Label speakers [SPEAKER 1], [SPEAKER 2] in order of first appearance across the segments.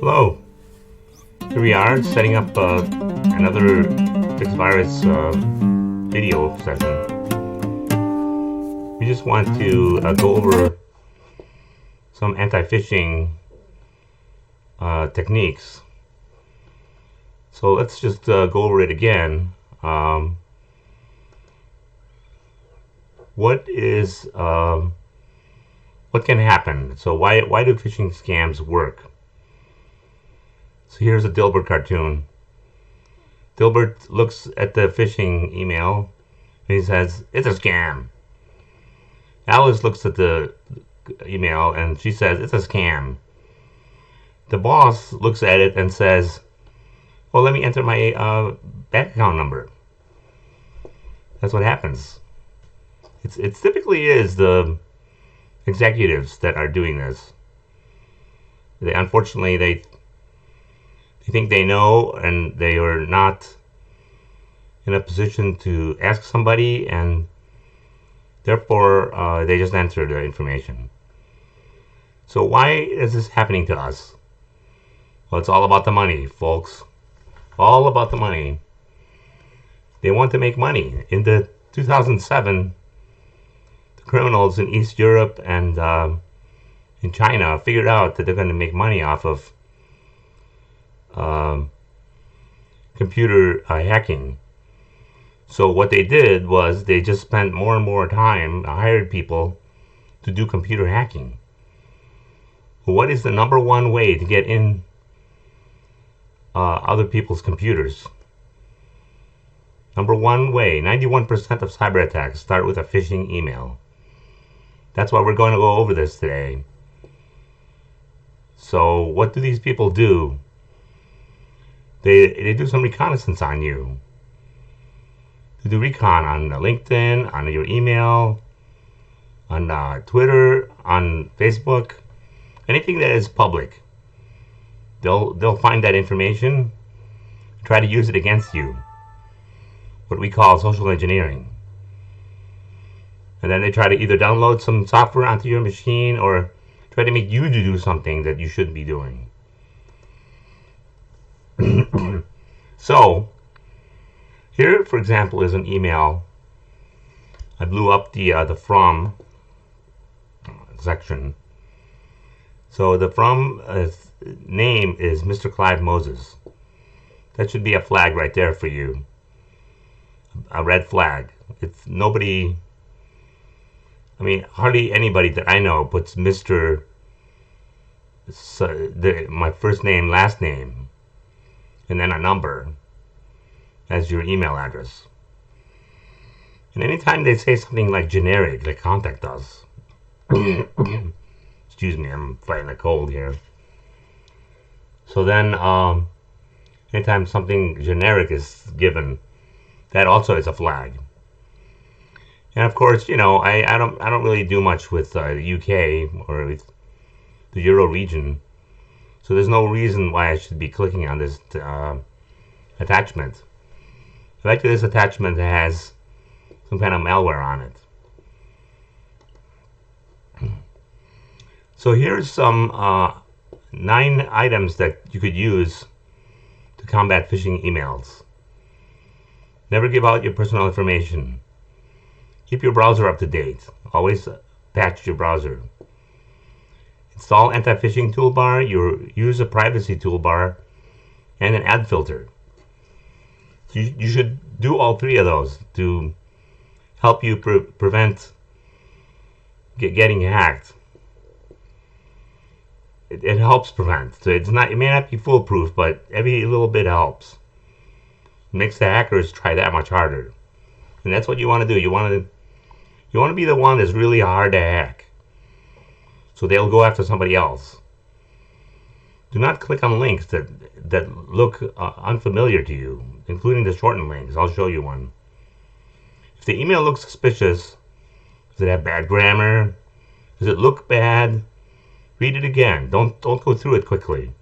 [SPEAKER 1] Hello, here we are setting up another fixed virus video session. We just want to go over some anti-phishing techniques. So let's just go over it again. What can happen? So why do phishing scams work? So here's a Dilbert cartoon. Dilbert looks at the phishing email and he says, "It's a scam." Alice looks at the email and she says, "It's a scam." The boss looks at it and says, "Well, let me enter my bank account number." That's what happens. It typically is the executives that are doing this. Unfortunately, they think they know and they are not in a position to ask somebody, and therefore they just enter the information. So why is this happening to us? Well, it's all about the money, folks. All about the money. They want to make money. In the 2007, the criminals in East Europe and in China figured out that they're going to make money off of computer hacking. So what they did was they just spent more and more time, hired people to do computer hacking. What is the number one way to get in other people's computers? Number one way, 91% of cyber attacks start with a phishing email. That's why we're going to go over this today. So what do these people do? They do some reconnaissance on you. They do recon on LinkedIn, on your email, on Twitter, on Facebook, anything that is public. They'll find that information, try to use it against you. What we call social engineering. And then they try to either download some software onto your machine or try to make you to do something that you shouldn't be doing. So, here, for example, is an email. I blew up the from section. So the from name is Mr. Clive Moses. That should be a flag right there for you. A red flag. It's nobody. I mean, hardly anybody that I know puts Mr. My first name, last name, and then a number as your email address. And anytime they say something like generic, like contact us. Excuse me, I'm fighting a cold here. So then, anytime something generic is given, that also is a flag. And of course, you know, I don't really do much with the UK or with the Euro region, so there's no reason why I should be clicking on this attachment. I like this attachment that has some kind of malware on it. So here's some 9 items that you could use to combat phishing emails. Never give out your personal information. Keep your browser up to date. Always patch your browser. Install anti-phishing toolbar. Use a privacy toolbar and an ad filter. So you should do all 3 of those to help you prevent getting hacked. It helps prevent. So it may not be foolproof, but every little bit helps. It makes the hackers try that much harder. And that's what you want to do. You want to be the one that's really hard to hack. So they'll go after somebody else. Do not click on links that look unfamiliar to you, including the shortened links. I'll show you one. If the email looks suspicious, does it have bad grammar? Does it look bad? Read it again. Don't go through it quickly.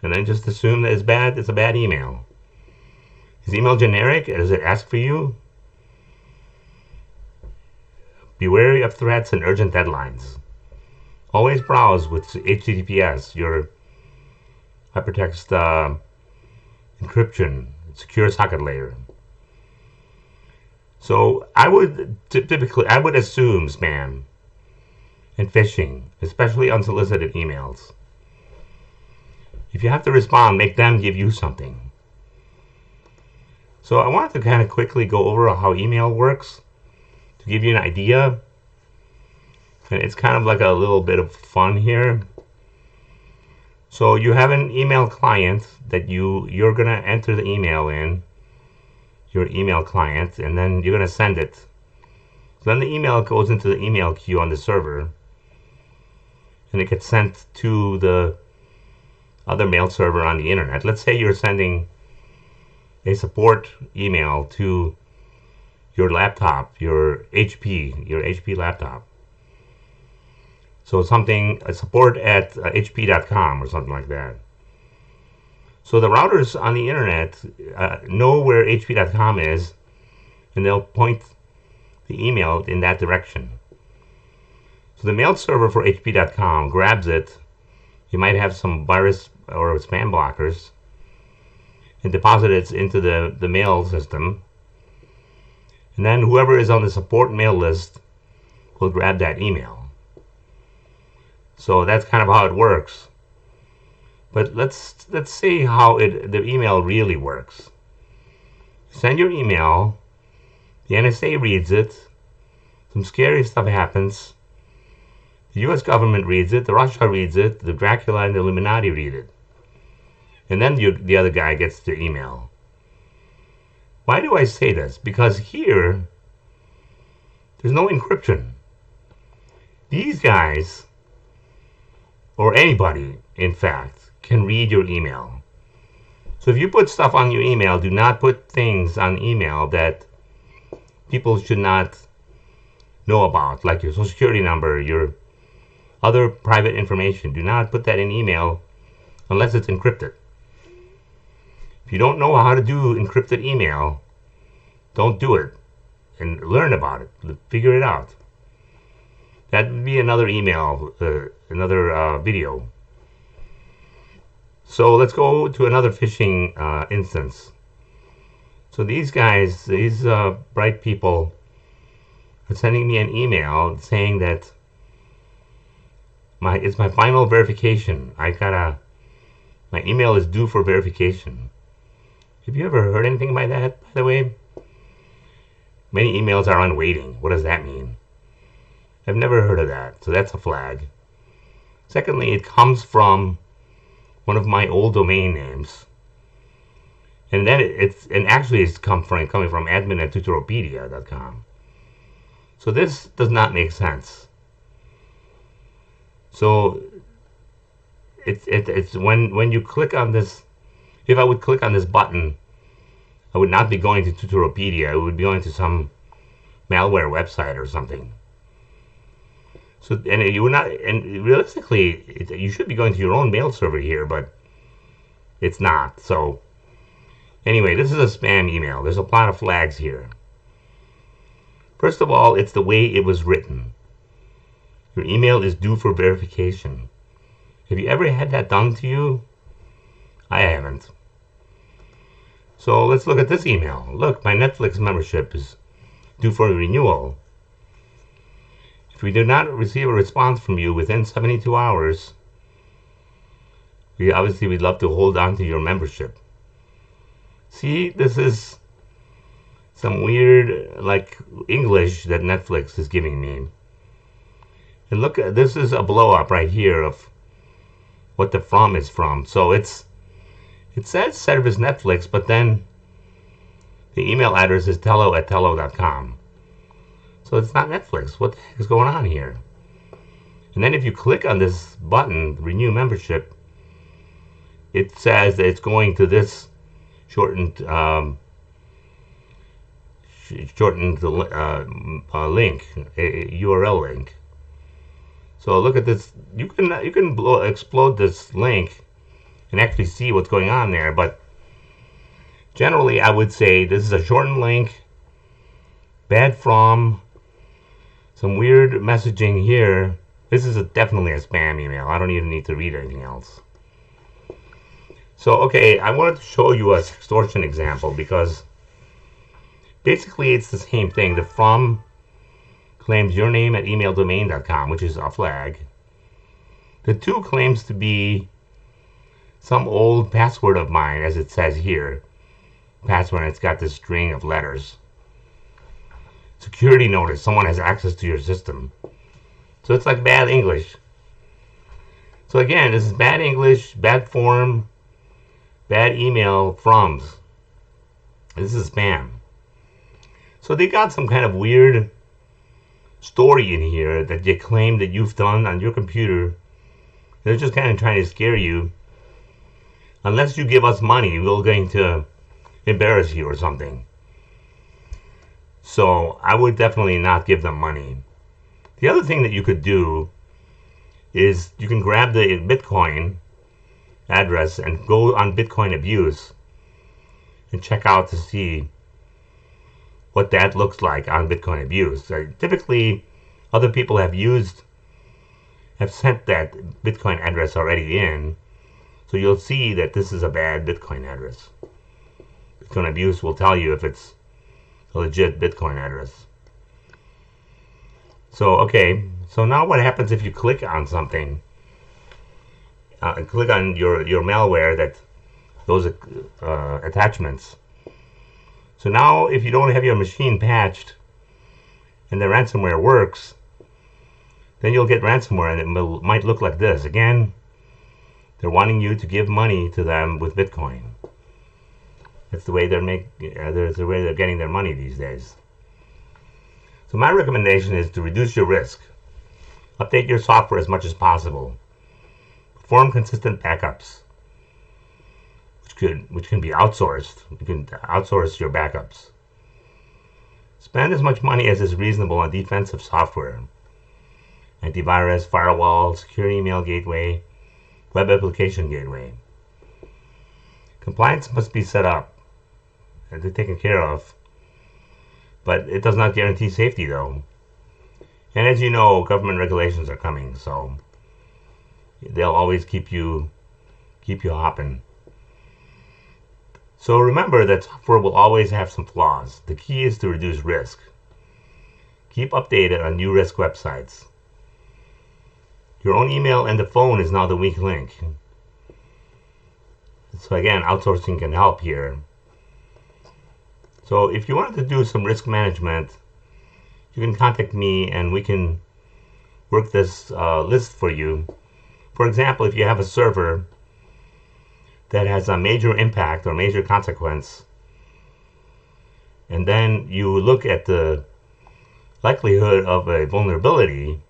[SPEAKER 1] And then just assume that it's bad. It's a bad email. Is email generic? Does it ask for you? Be wary of threats and urgent deadlines. Always browse with HTTPS. Your hypertext encryption, secure socket layer. So I would typically, I would assume spam and phishing, especially unsolicited emails. If you have to respond, make them give you something. So I wanted to kind of quickly go over how email works to give you an idea. And it's kind of like a little bit of fun here. So you have an email client that you're going to enter the email in, your email client, and then you're going to send it. So then the email goes into the email queue on the server, and it gets sent to the other mail server on the internet. Let's say you're sending a support email to your laptop, your HP laptop. So something, support at hp.com or something like that. So the routers on the internet know where hp.com is, and they'll point the email in that direction. So the mail server for hp.com grabs it. You might have some virus or spam blockers, and deposit it into the mail system. And then whoever is on the support mail list will grab that email. So that's kind of how it works. But let's see how the email really works. Send your email, the NSA reads it, some scary stuff happens, the US government reads it, the Russia reads it, the Dracula and the Illuminati read it. And then the other guy gets the email. Why do I say this? Because here, there's no encryption. These guys, or anybody, in fact, can read your email. So if you put stuff on your email, do not put things on email that people should not know about, like your social security number, your other private information. Do not put that in email unless it's encrypted. If you don't know how to do encrypted email, don't do it, and learn about it. Figure it out. That would be another email, another video. So let's go to another phishing instance. So these guys, these bright people, are sending me an email saying that it's my final verification. My email is due for verification. Have you ever heard anything by that, by the way? Many emails are on waiting. What does that mean? I've never heard of that, so that's a flag. Secondly, it comes from one of my old domain names. And then it's coming from admin@tutopedia.com. So this does not make sense. So it's when you click on this, if I would click on this button, I would not be going to Tutopedia. I would be going to some malware website or something. So and you would not, and realistically, you should be going to your own mail server here, but it's not. So anyway, this is a spam email. There's a lot of flags here. First of all, it's the way it was written. Your email is due for verification. Have you ever had that done to you? I haven't. So let's look at this email. Look, my Netflix membership is due for renewal. If we do not receive a response from you within 72 hours, we'd love to hold on to your membership. See, this is some weird, like, English that Netflix is giving me. And look, this is a blow-up right here of what the from is from. So it says service Netflix, but then the email address is tello@tello.com. So it's not Netflix. What the heck is going on here? And then if you click on this button, renew membership, it says that it's going to this shortened link, a URL link. So look at this. You can explode this link and actually see what's going on there. But generally, I would say this is a shortened link, bad from, some weird messaging here. This is definitely a spam email. I don't even need to read anything else. So, okay, I wanted to show you a extortion example because basically it's the same thing. The from claims your name at emaildomain.com, which is a flag. The to claims to be some old password of mine, as it says here. Password, and it's got this string of letters. Security notice, someone has access to your system. So it's like bad English. So again, this is bad English, bad form, bad email froms. This is spam. So they got some kind of weird story in here that you claim that you've done on your computer. They're just kind of trying to scare you. Unless you give us money, we're going to embarrass you or something. So I would definitely not give them money. The other thing that you could do is you can grab the Bitcoin address and go on Bitcoin abuse and check out to see what that looks like on Bitcoin abuse. Typically, other people have sent that Bitcoin address already in, so you'll see that this is a bad Bitcoin address. Bitcoin abuse will tell you if it's a legit Bitcoin address. So, okay, so now what happens if you click on something, click on your malware, that those attachments. So now if you don't have your machine patched and the ransomware works, then you'll get ransomware, and it might look like this. Again, they're wanting you to give money to them with Bitcoin. That's the way they're getting their money these days. So my recommendation is to reduce your risk. Update your software as much as possible. Perform consistent backups, which can be outsourced. You can outsource your backups. Spend as much money as is reasonable on defensive software. Antivirus, firewall, secure email gateway, web application gateway. Compliance must be set up and taken care of, but it does not guarantee safety though. And as you know, government regulations are coming, so they'll always keep you hopping. So remember that software will always have some flaws. The key is to reduce risk. Keep updated on new risk websites. Your own email and the phone is now the weak link. So again, outsourcing can help here. So if you wanted to do some risk management, you can contact me and we can work this list for you. For example, if you have a server that has a major impact or major consequence, and then you look at the likelihood of a vulnerability,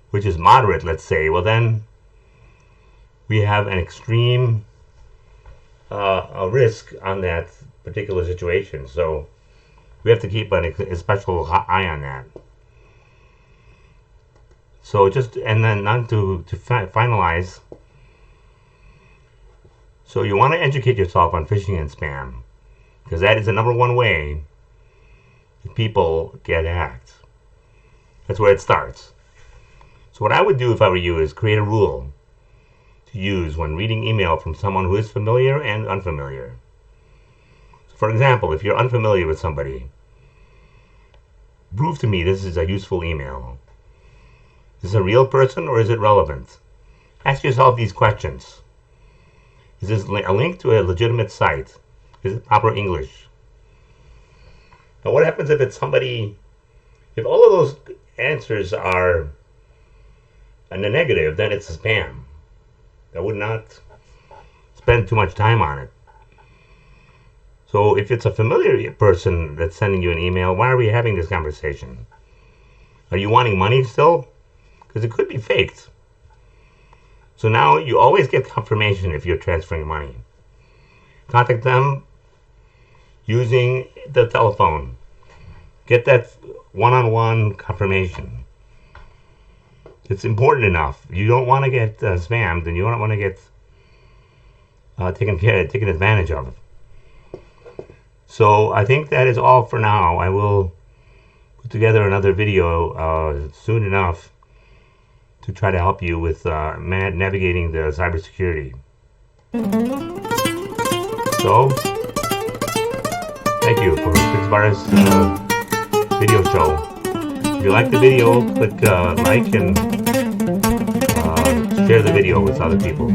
[SPEAKER 1] which is moderate, let's say, well then we have an extreme a risk on that particular situation. So we have to keep a special eye on that. So and then not to finalize, so you want to educate yourself on phishing and spam, because that is the #1 way that people get hacked. That's where it starts. So what I would do if I were you is create a rule to use when reading email from someone who is familiar and unfamiliar. So for example, if you're unfamiliar with somebody, prove to me this is a useful email. Is this a real person or is it relevant? Ask yourself these questions. Is this a link to a legitimate site? Is it proper English? Now what happens if it's somebody, if all of those answers are in the negative, then it's a spam. I would not spend too much time on it. So if it's a familiar person that's sending you an email, why are we having this conversation? Are you wanting money still? Because it could be faked. So now you always get confirmation if you're transferring money. Contact them using the telephone. Get that one-on-one confirmation. It's important enough. You don't want to get spammed, and you don't want to get taken advantage of. So I think that is all for now. I will put together another video soon enough to try to help you with navigating the cybersecurity. So, thank you for Fixbar's video show. If you like the video, click like and share the video with other people.